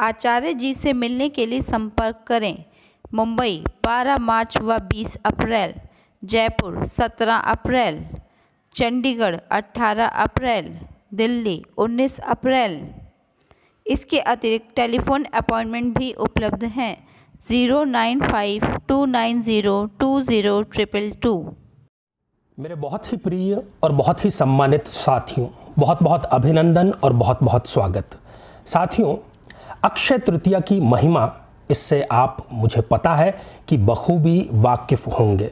आचार्य जी से मिलने के लिए संपर्क करें। मुंबई 12 मार्च व 20 अप्रैल, जयपुर 17 अप्रैल, चंडीगढ़ 18 अप्रैल, दिल्ली 19 अप्रैल। इसके अतिरिक्त टेलीफोन अपॉइंटमेंट भी उपलब्ध हैं 09529020222। मेरे बहुत ही प्रिय और बहुत ही सम्मानित साथियों, बहुत बहुत अभिनंदन और बहुत बहुत स्वागत। साथियों, अक्षय तृतीया की महिमा इससे आप मुझे पता है कि बखूबी वाकिफ होंगे।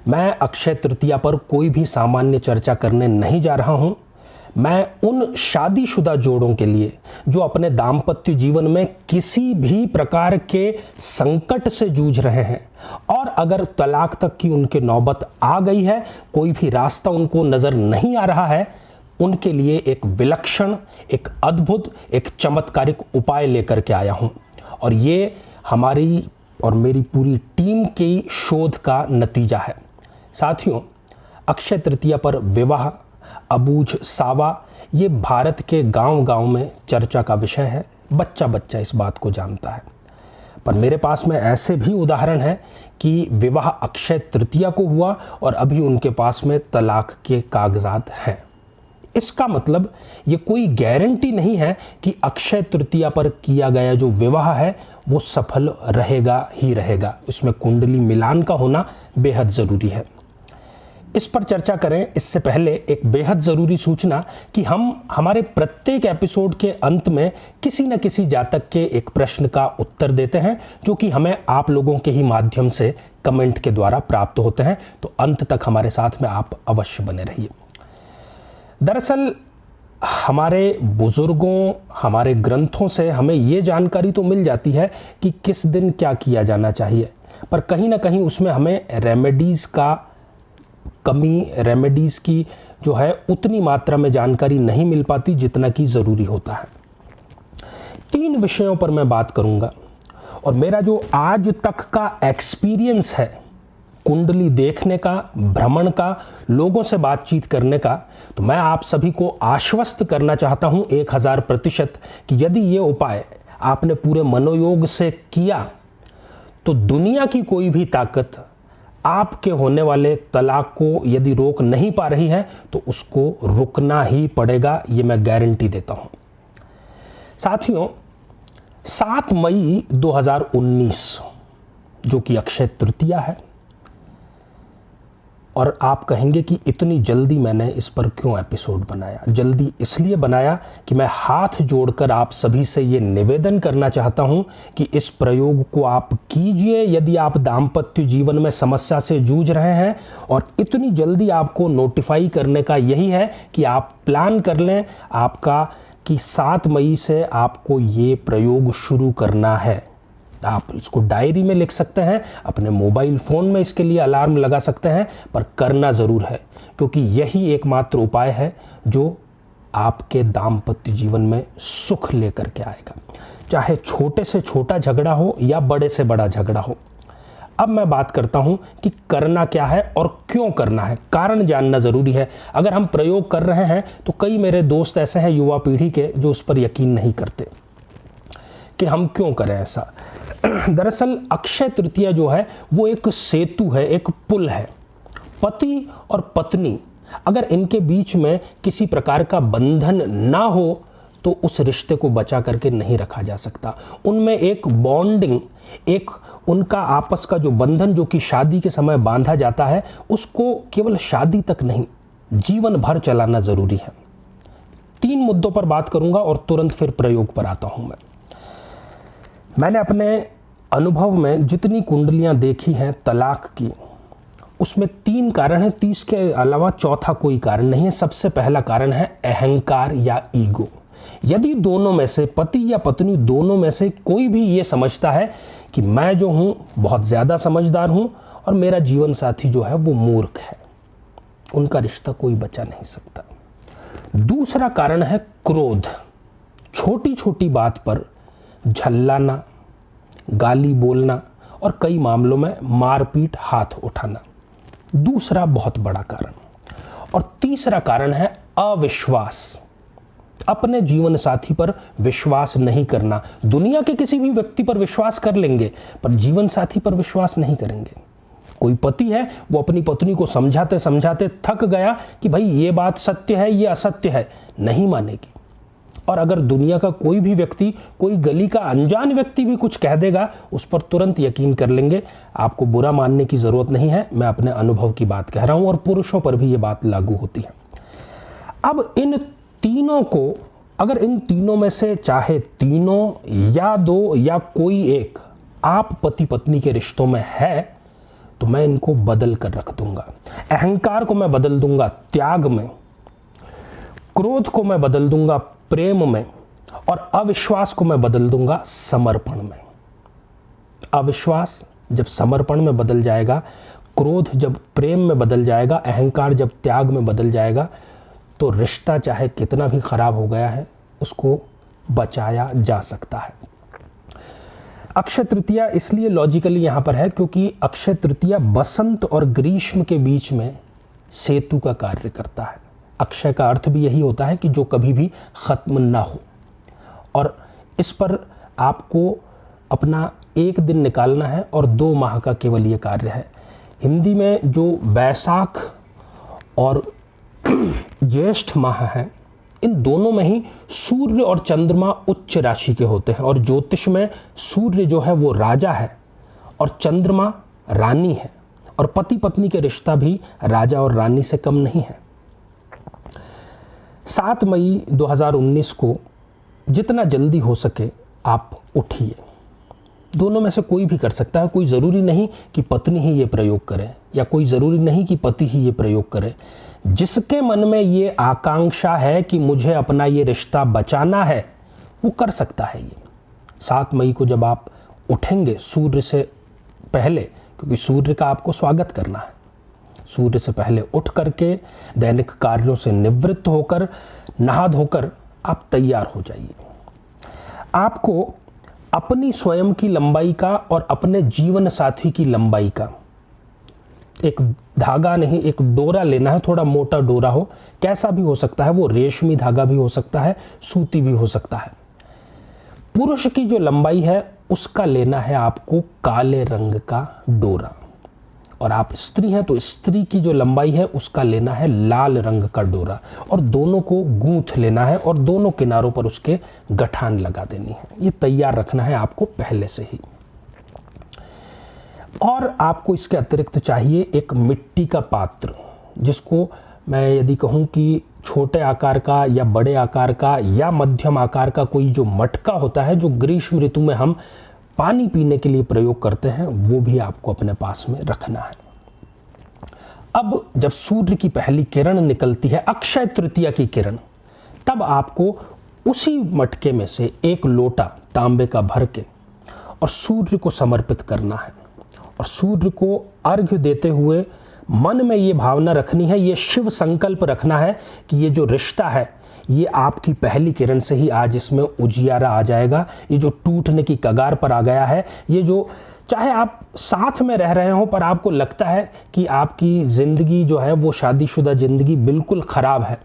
मैं अक्षय तृतीया पर कोई भी सामान्य चर्चा करने नहीं जा रहा हूं। मैं उन शादीशुदा जोड़ों के लिए जो अपने दाम्पत्य जीवन में किसी भी प्रकार के संकट से जूझ रहे हैं और अगर तलाक तक की उनके नौबत आ गई है, कोई भी रास्ता उनको नजर नहीं आ रहा है, उनके लिए एक विलक्षण, एक अद्भुत, एक चमत्कारिक उपाय लेकर के आया हूं। और ये हमारी और मेरी पूरी टीम की शोध का नतीजा है। साथियों, अक्षय तृतीया पर विवाह, अबूझ सावा, ये भारत के गांव-गांव में चर्चा का विषय है। बच्चा बच्चा इस बात को जानता है। पर मेरे पास में ऐसे भी उदाहरण हैं कि विवाह अक्षय तृतीया को हुआ और अभी उनके पास में तलाक के कागजात हैं। इसका मतलब ये कोई गारंटी नहीं है कि अक्षय तृतीया पर किया गया जो विवाह है वो सफल रहेगा ही रहेगा। इसमें कुंडली मिलान का होना बेहद ज़रूरी है। इस पर चर्चा करें इससे पहले एक बेहद ज़रूरी सूचना कि हम हमारे प्रत्येक एपिसोड के अंत में किसी न किसी जातक के एक प्रश्न का उत्तर देते हैं, जो कि हमें आप लोगों के ही माध्यम से कमेंट के द्वारा प्राप्त होते हैं। तो अंत तक हमारे साथ में आप अवश्य बने रहिए। दरअसल हमारे बुजुर्गों, हमारे ग्रंथों से हमें ये जानकारी तो मिल जाती है कि किस दिन क्या किया जाना चाहिए, पर कहीं ना कहीं उसमें हमें रेमेडीज़ की जो है उतनी मात्रा में जानकारी नहीं मिल पाती जितना कि ज़रूरी होता है। 3 विषयों पर मैं बात करूंगा और मेरा जो आज तक का एक्सपीरियंस है कुंडली देखने का, भ्रमण का, लोगों से बातचीत करने का, तो मैं आप सभी को आश्वस्त करना चाहता हूं 1000% कि यदि ये उपाय आपने पूरे मनोयोग से किया तो दुनिया की कोई भी ताकत आपके होने वाले तलाक को यदि रोक नहीं पा रही है तो उसको रुकना ही पड़ेगा। ये मैं गारंटी देता हूं। साथियों, 7 मई 2019 जो कि अक्षय तृतीया है, और आप कहेंगे कि इतनी जल्दी मैंने इस पर क्यों एपिसोड बनाया। जल्दी इसलिए बनाया कि मैं हाथ जोड़कर आप सभी से ये निवेदन करना चाहता हूं कि इस प्रयोग को आप कीजिए यदि आप दाम्पत्य जीवन में समस्या से जूझ रहे हैं। और इतनी जल्दी आपको नोटिफाई करने का यही है कि आप प्लान कर लें आपका कि 7 मई से आपको ये प्रयोग शुरू करना है। आप इसको डायरी में लिख सकते हैं, अपने मोबाइल फ़ोन में इसके लिए अलार्म लगा सकते हैं, पर करना ज़रूर है, क्योंकि यही एकमात्र उपाय है जो आपके दाम्पत्य जीवन में सुख लेकर के आएगा, चाहे छोटे से छोटा झगड़ा हो या बड़े से बड़ा झगड़ा हो। अब मैं बात करता हूं कि करना क्या है और क्यों करना है। कारण जानना ज़रूरी है। अगर हम प्रयोग कर रहे हैं तो कई मेरे दोस्त ऐसे हैं युवा पीढ़ी के जो उस पर यकीन नहीं करते कि हम क्यों करें ऐसा। दरअसल अक्षय तृतीया जो है वो एक सेतु है, एक पुल है। पति और पत्नी अगर इनके बीच में किसी प्रकार का बंधन ना हो तो उस रिश्ते को बचा करके नहीं रखा जा सकता। उनमें एक बॉन्डिंग, एक उनका आपस का जो बंधन जो कि शादी के समय बांधा जाता है, उसको केवल शादी तक नहीं, जीवन भर चलाना जरूरी है। 3 मुद्दों पर बात करूंगा और तुरंत फिर प्रयोग पर आता हूं। मैंने अपने अनुभव में जितनी कुंडलियां देखी हैं तलाक की, उसमें 3 कारण हैं। 30 के अलावा चौथा कोई कारण नहीं है। सबसे पहला कारण है अहंकार या ईगो। यदि दोनों में से, पति या पत्नी दोनों में से कोई भी ये समझता है कि मैं जो हूं बहुत ज़्यादा समझदार हूं और मेरा जीवन साथी जो है वो मूर्ख है, उनका रिश्ता कोई बचा नहीं सकता। दूसरा कारण है क्रोध। छोटी छोटी बात पर झल्लाना, गाली बोलना और कई मामलों में मारपीट, हाथ उठाना, दूसरा बहुत बड़ा कारण। और तीसरा कारण है अविश्वास। अपने जीवन साथी पर विश्वास नहीं करना। दुनिया के किसी भी व्यक्ति पर विश्वास कर लेंगे, पर जीवन साथी पर विश्वास नहीं करेंगे। कोई पति है, वो अपनी पत्नी को समझाते समझाते थक गया कि भाई ये बात सत्य है, ये असत्य है, नहीं मानेगी। और अगर दुनिया का कोई भी व्यक्ति, कोई गली का अनजान व्यक्ति भी कुछ कह देगा, उस पर तुरंत यकीन कर लेंगे। आपको बुरा मानने की जरूरत नहीं है, मैं अपने अनुभव की बात कह रहा हूं, और पुरुषों पर भी ये बात लागू होती है। अब इन तीनों को, अगर इन तीनों में से चाहे तीनों या दो या कोई एक आप पति पत्नी के रिश्तों में है, तो मैं इनको बदल कर रख दूंगा। अहंकार को मैं बदल दूंगा त्याग में, क्रोध को मैं बदल दूंगा प्रेम में, और अविश्वास को मैं बदल दूंगा समर्पण में। अविश्वास जब समर्पण में बदल जाएगा, क्रोध जब प्रेम में बदल जाएगा, अहंकार जब त्याग में बदल जाएगा, तो रिश्ता चाहे कितना भी खराब हो गया है, उसको बचाया जा सकता है। अक्षय तृतीया इसलिए लॉजिकली यहां पर है क्योंकि अक्षय तृतीया बसंत और ग्रीष्म के बीच में सेतु का कार्य करता है। अक्षय का अर्थ भी यही होता है कि जो कभी भी खत्म ना हो, और इस पर आपको अपना एक दिन निकालना है और 2 माह का केवल ये कार्य है। हिंदी में जो बैसाख और ज्येष्ठ माह है, इन दोनों में ही सूर्य और चंद्रमा उच्च राशि के होते हैं, और ज्योतिष में सूर्य जो है वो राजा है और चंद्रमा रानी है, और पति पत्नी के रिश्ता भी राजा और रानी से कम नहीं है। 7 मई 2019 को जितना जल्दी हो सके आप उठिए। दोनों में से कोई भी कर सकता है, कोई ज़रूरी नहीं कि पत्नी ही ये प्रयोग करे, या कोई ज़रूरी नहीं कि पति ही ये प्रयोग करे। जिसके मन में ये आकांक्षा है कि मुझे अपना ये रिश्ता बचाना है, वो कर सकता है ये। 7 मई को जब आप उठेंगे सूर्य से पहले, क्योंकि सूर्य का आपको स्वागत करना है, सूर्य से पहले उठ करके दैनिक कार्यों से निवृत्त होकर नहा धोकर आप तैयार हो जाइए। आपको अपनी स्वयं की लंबाई का और अपने जीवन साथी की लंबाई का एक धागा नहीं, एक डोरा लेना है। थोड़ा मोटा डोरा हो, कैसा भी हो सकता है, वो रेशमी धागा भी हो सकता है, सूती भी हो सकता है। पुरुष की जो लंबाई है उसका लेना है आपको काले रंग का डोरा, और आप स्त्री हैं तो स्त्री की जो लंबाई है उसका लेना है लाल रंग का डोरा, और दोनों को गूंथ लेना है और दोनों किनारों पर उसके गठान लगा देनी है। ये तैयार रखना है आपको पहले से ही। और आपको इसके अतिरिक्त चाहिए एक मिट्टी का पात्र, जिसको मैं यदि कहूँ कि छोटे आकार का या बड़े आकार का या मध्यम आकार का कोई जो मटका होता है, जो ग्रीष्म ऋतु में हम पानी पीने के लिए प्रयोग करते हैं, वो भी आपको अपने पास में रखना है। अब जब सूर्य की पहली किरण निकलती है, अक्षय तृतीया की किरण, तब आपको उसी मटके में से एक लोटा तांबे का भर के और सूर्य को समर्पित करना है, और सूर्य को अर्घ्य देते हुए मन में ये भावना रखनी है, ये शिव संकल्प रखना है कि ये जो रिश्ता है ये आपकी पहली किरण से ही आज इसमें उजियारा आ जाएगा। ये जो टूटने की कगार पर आ गया है, ये जो चाहे आप साथ में रह रहे हो पर आपको लगता है कि आपकी ज़िंदगी जो है वो शादीशुदा ज़िंदगी बिल्कुल ख़राब है।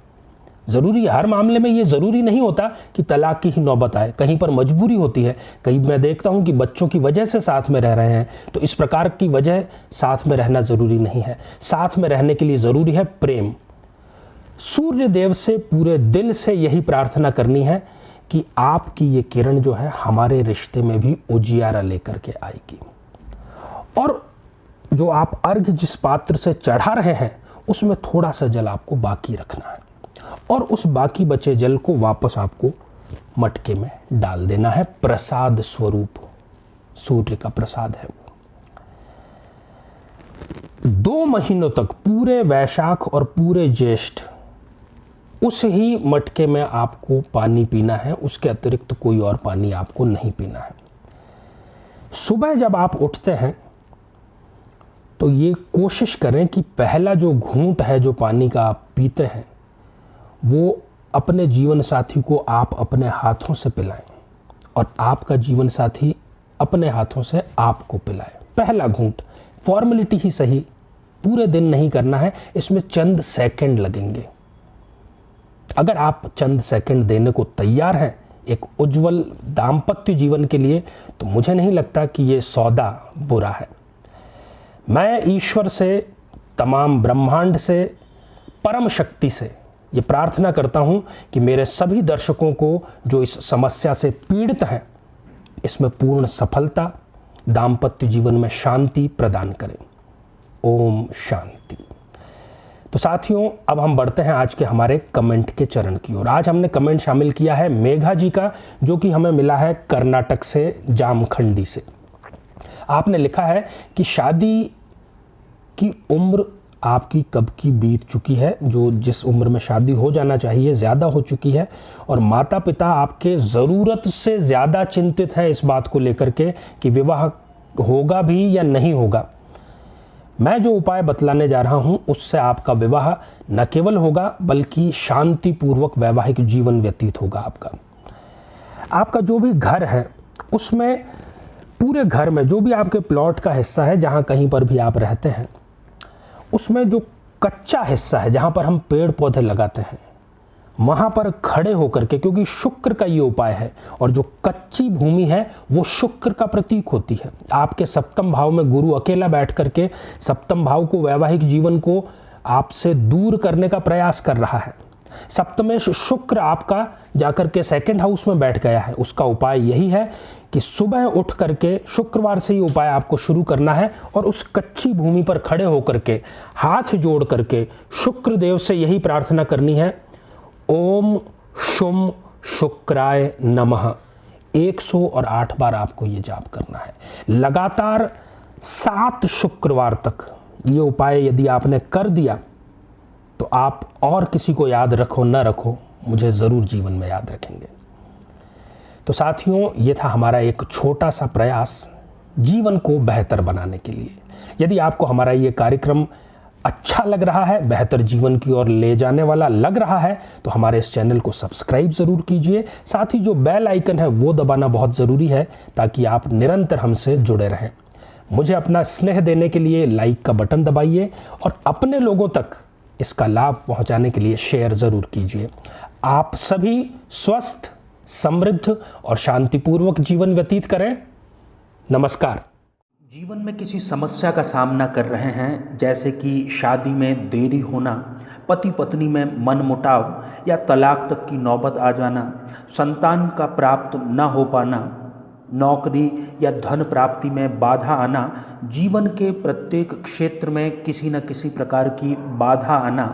ज़रूरी हर मामले में ये ज़रूरी नहीं होता कि तलाक की ही नौबत आए, कहीं पर मजबूरी होती है। कहीं मैं देखता हूँ कि बच्चों की वजह से साथ में रह रहे हैं, तो इस प्रकार की वजह साथ में रहना ज़रूरी नहीं है। साथ में रहने के लिए ज़रूरी है प्रेम। सूर्य देव से पूरे दिल से यही प्रार्थना करनी है कि आपकी ये किरण जो है हमारे रिश्ते में भी उजियारा लेकर के आएगी, और जो आप अर्घ्य जिस पात्र से चढ़ा रहे हैं उसमें थोड़ा सा जल आपको बाकी रखना है, और उस बाकी बचे जल को वापस आपको मटके में डाल देना है। प्रसाद स्वरूप सूर्य का प्रसाद है वो। 2 महीनों तक, पूरे वैशाख और पूरे ज्येष्ठ, उस ही मटके में आपको पानी पीना है, उसके अतिरिक्त कोई और पानी आपको नहीं पीना है। सुबह जब आप उठते हैं तो ये कोशिश करें कि पहला जो घूंट है जो पानी का आप पीते हैं, वो अपने जीवन साथी को आप अपने हाथों से पिलाएं, और आपका जीवन साथी अपने हाथों से आपको पिलाए। पहला घूंट फॉर्मेलिटी ही सही, पूरे दिन नहीं करना है, इसमें चंद सेकंड लगेंगे। अगर आप चंद सेकंड देने को तैयार हैं एक उज्जवल दाम्पत्य जीवन के लिए, तो मुझे नहीं लगता कि ये सौदा बुरा है। मैं ईश्वर से, तमाम ब्रह्मांड से, परम शक्ति से ये प्रार्थना करता हूँ कि मेरे सभी दर्शकों को जो इस समस्या से पीड़ित हैं, इसमें पूर्ण सफलता, दाम्पत्य जीवन में शांति प्रदान करें। ओम शांति। तो साथियों, अब हम बढ़ते हैं आज के हमारे कमेंट के चरण की ओर। आज हमने कमेंट शामिल किया है मेघा जी का, जो कि हमें मिला है कर्नाटक से, जामखंडी से। आपने लिखा है कि शादी की उम्र आपकी कब की बीत चुकी है, जो जिस उम्र में शादी हो जाना चाहिए ज़्यादा हो चुकी है, और माता पिता आपके ज़रूरत से ज़्यादा चिंतित हैं इस बात को लेकर के कि विवाह होगा भी या नहीं होगा। मैं जो उपाय बतलाने जा रहा हूं उससे आपका विवाह न केवल होगा बल्कि शांतिपूर्वक वैवाहिक जीवन व्यतीत होगा। आपका जो भी घर है उसमें, पूरे घर में जो भी आपके प्लॉट का हिस्सा है, जहां कहीं पर भी आप रहते हैं, उसमें जो कच्चा हिस्सा है जहां पर हम पेड़ पौधे लगाते हैं, वहां पर खड़े होकर के, क्योंकि शुक्र का ये उपाय है और जो कच्ची भूमि है वो शुक्र का प्रतीक होती है। आपके सप्तम भाव में गुरु अकेला बैठ करके सप्तम भाव को, वैवाहिक जीवन को आपसे दूर करने का प्रयास कर रहा है। सप्तमेश शुक्र आपका जाकर के सेकंड हाउस में बैठ गया है। उसका उपाय यही है कि सुबह उठ करके, शुक्रवार से ये उपाय आपको शुरू करना है और उस कच्ची भूमि पर खड़े होकर के, हाथ जोड़ करके शुक्र देव से यही प्रार्थना करनी है, ओम शुम शुक्राय नमः। 108 बार आपको ये जाप करना है। लगातार 7 शुक्रवार तक ये उपाय यदि आपने कर दिया तो आप और किसी को याद रखो न रखो, मुझे ज़रूर जीवन में याद रखेंगे। तो साथियों, ये था हमारा एक छोटा सा प्रयास जीवन को बेहतर बनाने के लिए। यदि आपको हमारा ये कार्यक्रम अच्छा लग रहा है, बेहतर जीवन की ओर ले जाने वाला लग रहा है, तो हमारे इस चैनल को सब्सक्राइब ज़रूर कीजिए। साथ ही जो बेल आइकन है वो दबाना बहुत ज़रूरी है ताकि आप निरंतर हमसे जुड़े रहें। मुझे अपना स्नेह देने के लिए लाइक का बटन दबाइए और अपने लोगों तक इसका लाभ पहुंचाने के लिए शेयर ज़रूर कीजिए। आप सभी स्वस्थ, समृद्ध और शांतिपूर्वक जीवन व्यतीत करें। नमस्कार। जीवन में किसी समस्या का सामना कर रहे हैं, जैसे कि शादी में देरी होना, पति पत्नी में मनमुटाव या तलाक तक की नौबत आ जाना, संतान का प्राप्त न हो पाना, नौकरी या धन प्राप्ति में बाधा आना, जीवन के प्रत्येक क्षेत्र में किसी न किसी प्रकार की बाधा आना,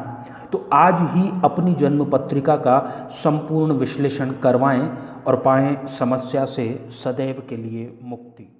तो आज ही अपनी जन्म पत्रिका का संपूर्ण विश्लेषण करवाएं और पाएं समस्या से सदैव के लिए मुक्ति।